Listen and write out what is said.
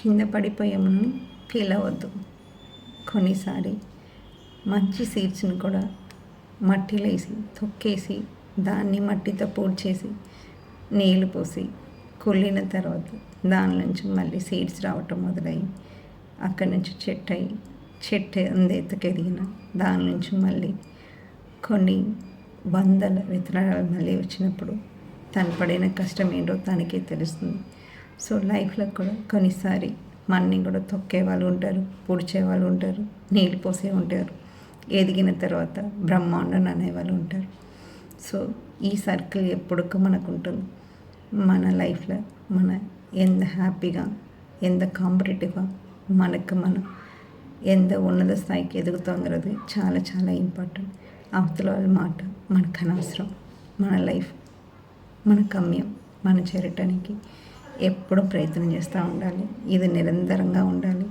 కింద పడిపోయామని ఫీల్ అవ్వద్దు. కొన్నిసారి మంచి సీడ్స్ని కూడా మట్టిలో వేసి తొక్కేసి దాన్ని మట్టితో పూడ్చేసి నీళ్లు పోసి కుళ్ళిన తర్వాత దాని నుంచి మళ్ళీ సీడ్స్ రావటం మొదలయ్యి అక్కడి నుంచి చెట్టు ఎత్తుకు ఎదిగిన దాని నుంచి మళ్ళీ కొన్ని వందల విత్తనాలు మళ్ళీ వచ్చినప్పుడు తను పడిన కష్టం ఏంటో తనకే తెలుస్తుంది. సో లైఫ్లో కూడా కొన్నిసారి మన్ని కూడా తొక్కే వాళ్ళు ఉంటారు, పూడ్చే వాళ్ళు ఉంటారు, నీళ్ళు పోసే ఉంటారు, ఎదిగిన తర్వాత బ్రహ్మాండం అనేవాళ్ళు ఉంటారు. సో ఈ సర్కిల్ ఎప్పుడుకు మనకు ఉంటుంది. మన లైఫ్లో మన ఎంత హ్యాపీగా, ఎంత కాంపిటేటివ్గా మనం ఎంత ఉన్నత స్థాయికి ఎదుగుతుందన్నది చాలా చాలా ఇంపార్టెంట్. అవతల వాళ్ళ మాట మనకు అనవసరం. మన లైఫ్, మన గమ్యం, మనం చేరటానికి ఎప్పుడూ ప్రయత్నం చేస్తూ ఉండాలి. ఇది నిరంతరంగా ఉండాలి.